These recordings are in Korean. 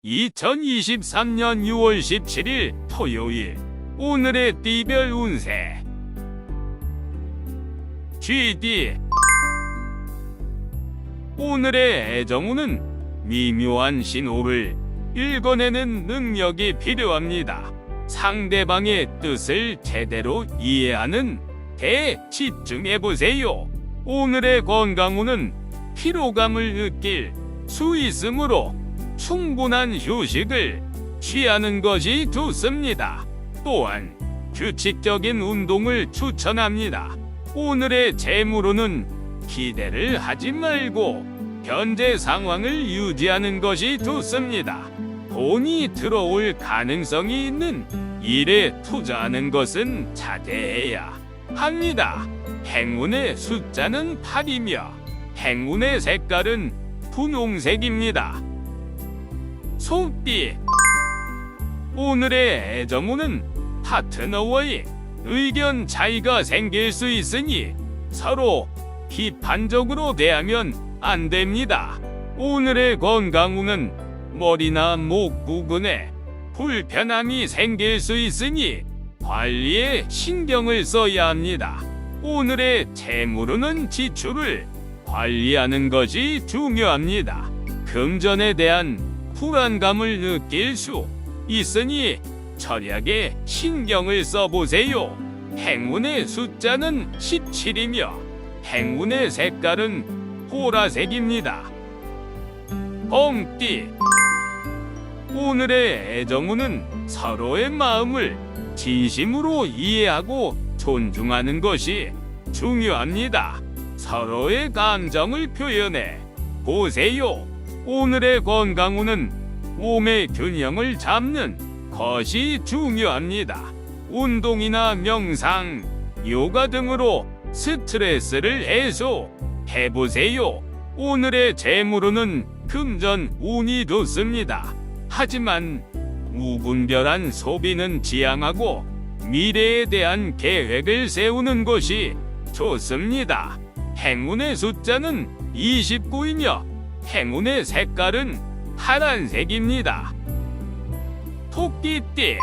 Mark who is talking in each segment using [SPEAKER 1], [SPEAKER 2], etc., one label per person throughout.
[SPEAKER 1] 2023년 6월 17일 토요일 오늘의 띠별 운세 GD 오늘의 애정운은 미묘한 신호를 읽어내는 능력이 필요합니다. 상대방의 뜻을 제대로 이해하는 데 집중해보세요. 오늘의 건강운은 피로감을 느낄 수 있으므로 충분한 휴식을 취하는 것이 좋습니다. 또한 규칙적인 운동을 추천합니다. 오늘의 재물운은 기대를 하지 말고 현재 상황을 유지하는 것이 좋습니다. 돈이 들어올 가능성이 있는 일에 투자하는 것은 자제해야 합니다. 행운의 숫자는 8이며 행운의 색깔은 분홍색입니다. 소띠 오늘의 애정운은 파트너와의 의견 차이가 생길 수 있으니 서로 비판적으로 대하면 안 됩니다. 오늘의 건강운은 머리나 목 부근에 불편함이 생길 수 있으니 관리에 신경을 써야 합니다. 오늘의 재물운은 지출을 관리하는 것이 중요합니다. 금전에 대한 불안감을 느낄 수 있으니 절약에 신경을 써보세요. 행운의 숫자는 17이며 행운의 색깔은 보라색입니다. 뱀띠 오늘의 애정운은 서로의 마음을 진심으로 이해하고 존중하는 것이 중요합니다. 서로의 감정을 표현해 보세요. 오늘의 건강운은 몸의 균형을 잡는 것이 중요합니다. 운동이나 명상, 요가 등으로 스트레스를 해소해보세요. 오늘의 재물운은 금전 운이 좋습니다. 하지만 무분별한 소비는 지양하고 미래에 대한 계획을 세우는 것이 좋습니다. 행운의 숫자는 29이며 행운의 색깔은 파란색입니다. 토끼띠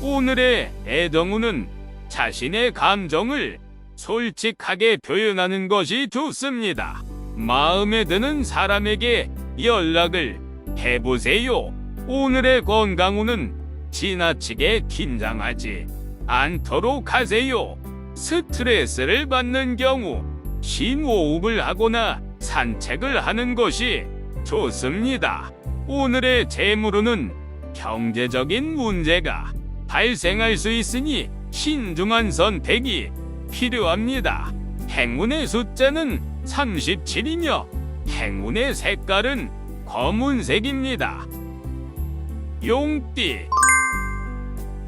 [SPEAKER 1] 오늘의 애정운은 자신의 감정을 솔직하게 표현하는 것이 좋습니다. 마음에 드는 사람에게 연락을 해보세요. 오늘의 건강운은 지나치게 긴장하지 않도록 하세요. 스트레스를 받는 경우 심호흡을 하거나 산책을 하는 것이 좋습니다. 오늘의 재물운은 경제적인 문제가 발생할 수 있으니 신중한 선택이 필요합니다. 행운의 숫자는 37이며 행운의 색깔은 검은색입니다. 용띠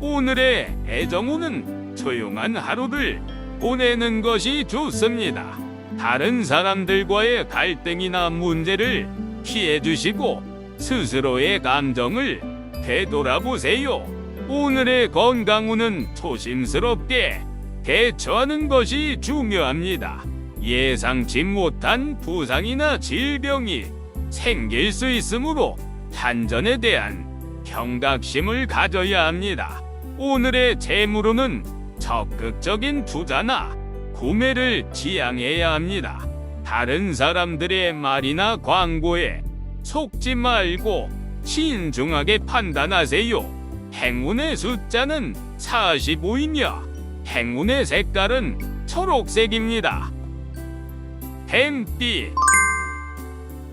[SPEAKER 1] 오늘의 애정운은 조용한 하루를 보내는 것이 좋습니다. 다른 사람들과의 갈등이나 문제를 피해주시고 스스로의 감정을 되돌아보세요. 오늘의 건강운은 조심스럽게 대처하는 것이 중요합니다. 예상치 못한 부상이나 질병이 생길 수 있으므로 안전에 대한 경각심을 가져야 합니다. 오늘의 재물운은 적극적인 투자나 구매를 지양해야 합니다. 다른 사람들의 말이나 광고에 속지 말고 신중하게 판단하세요. 행운의 숫자는 45이며 행운의 색깔은 초록색입니다. 뱀띠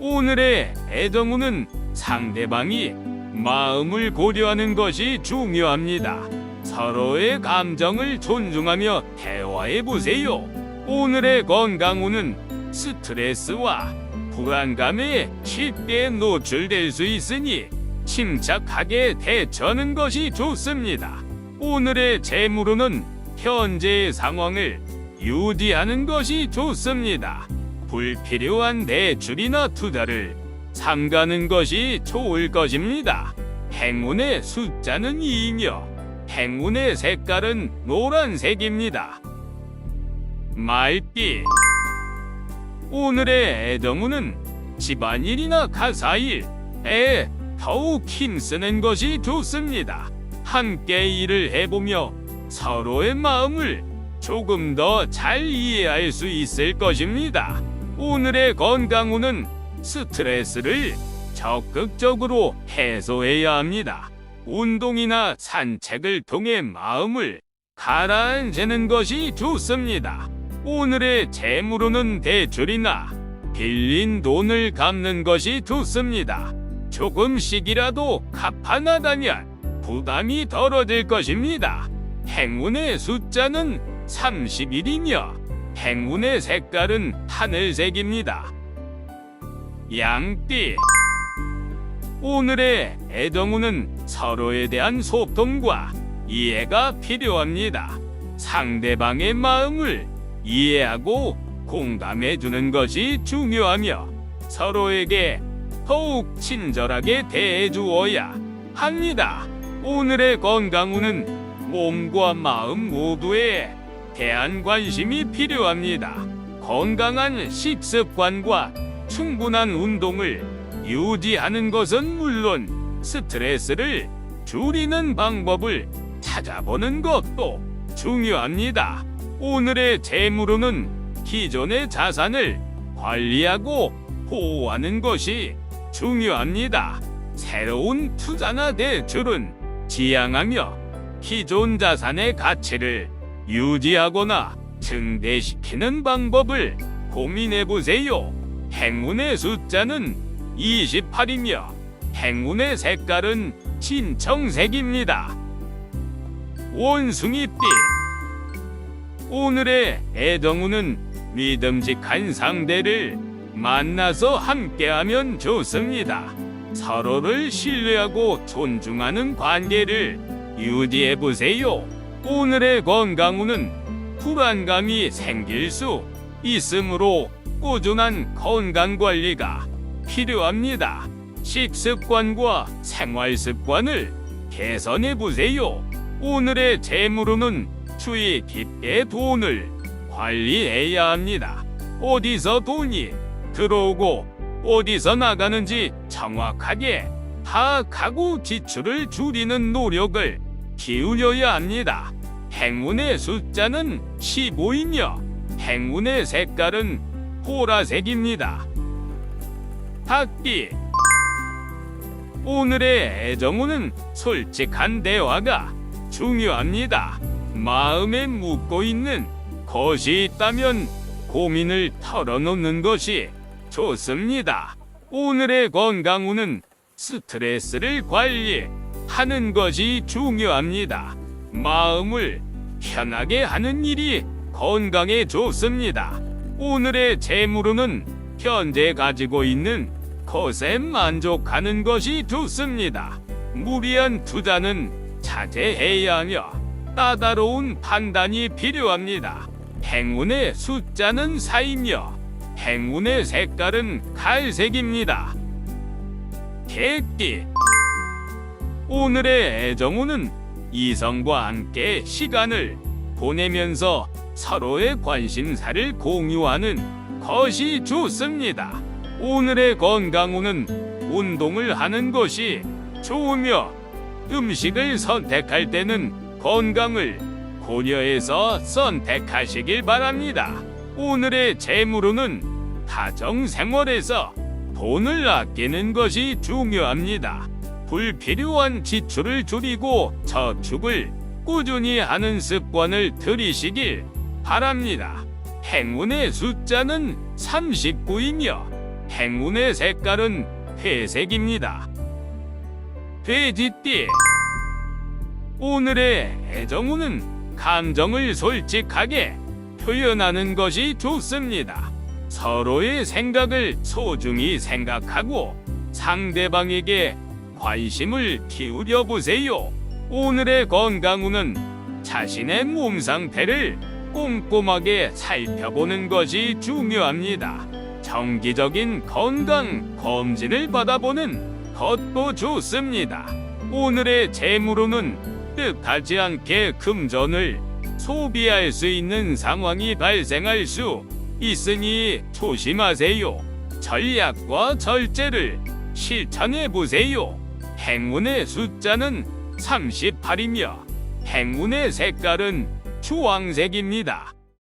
[SPEAKER 1] 오늘의 애정운은 상대방이 마음을 고려하는 것이 중요합니다. 서로의 감정을 존중하며 대화해보세요. 오늘의 건강운은 스트레스와 불안감에 쉽게 노출될 수 있으니 침착하게 대처하는 것이 좋습니다. 오늘의 재물운은 현재의 상황을 유지하는 것이 좋습니다. 불필요한 대출이나 투자를 삼가는 것이 좋을 것입니다. 행운의 숫자는 2이며 행운의 색깔은 노란색입니다. 말띠 오늘의 애정운은 집안일이나 가사일에 더욱 힘쓰는 것이 좋습니다. 함께 일을 해보며 서로의 마음을 조금 더 잘 이해할 수 있을 것입니다. 오늘의 건강운은 스트레스를 적극적으로 해소해야 합니다. 운동이나 산책을 통해 마음을 가라앉히는 것이 좋습니다. 오늘의 재물운은 대출이나 빌린 돈을 갚는 것이 좋습니다. 조금씩이라도 갚아나가면 부담이 덜어질 것입니다. 행운의 숫자는 31이며 행운의 색깔은 하늘색입니다. 양띠. 오늘의 애정운은 서로에 대한 소통과 이해가 필요합니다. 상대방의 마음을 이해하고 공감해주는 것이 중요하며 서로에게 더욱 친절하게 대해주어야 합니다. 오늘의 건강운은 몸과 마음 모두에 대한 관심이 필요합니다. 건강한 식습관과 충분한 운동을 유지하는 것은 물론 스트레스를 줄이는 방법을 찾아보는 것도 중요합니다. 오늘의 재물운은 기존의 자산을 관리하고 보호하는 것이 중요합니다. 새로운 투자나 대출은 지양하며 기존 자산의 가치를 유지하거나 증대시키는 방법을 고민해보세요. 행운의 숫자는 28이며 행운의 색깔은 진청색입니다. 원숭이띠. 오늘의 애정운은 믿음직한 상대를 만나서 함께하면 좋습니다. 서로를 신뢰하고 존중하는 관계를 유지해보세요. 오늘의 건강운은 불안감이 생길 수 있으므로 꾸준한 건강관리가 필요합니다. 식습관과 생활습관을 개선해보세요. 오늘의 재물운은 주의 깊게 돈을 관리해야 합니다. 어디서 돈이 들어오고 어디서 나가는지 정확하게 파악하고 지출을 줄이는 노력을 기울여야 합니다. 행운의 숫자는 15이며 행운의 색깔은 보라색입니다. 닭띠. 오늘의 애정운은 솔직한 대화가 중요합니다. 마음에 묻고 있는 것이 있다면 고민을 털어놓는 것이 좋습니다. 오늘의 건강운은 스트레스를 관리하는 것이 중요합니다. 마음을 편하게 하는 일이 건강에 좋습니다. 오늘의 재물운은 현재 가지고 있는 것에 만족하는 것이 좋습니다. 무리한 투자는 자제해야 하며 따다로운 판단이 필요합니다. 행운의 숫자는 4이며 행운의 색깔은 갈색입니다. 개띠. 오늘의 애정운은 이성과 함께 시간을 보내면서 서로의 관심사를 공유하는 것이 좋습니다. 오늘의 건강운은 운동을 하는 것이 좋으며 음식을 선택할 때는 건강을 고려해서 선택하시길 바랍니다. 오늘의 재물운은 가정생활에서 돈을 아끼는 것이 중요합니다. 불필요한 지출을 줄이고 저축을 꾸준히 하는 습관을 들이시길 바랍니다. 행운의 숫자는 39이며 행운의 색깔은 회색입니다. 돼지띠. 오늘의 애정운은 감정을 솔직하게 표현하는 것이 좋습니다. 서로의 생각을 소중히 생각하고 상대방에게 관심을 기울여 보세요. 오늘의 건강운은 자신의 몸 상태를 꼼꼼하게 살펴보는 것이 중요합니다. 정기적인 건강 검진을 받아보는 것도 좋습니다. 오늘의 재물운은 뜻하지 않게 금전을 소비할 수 있는 상황이 발생할 수 있으니 조심하세요. 전략과 절제를 실천해 보세요. 행운의 숫자는 38이며 행운의 색깔은 주황색입니다.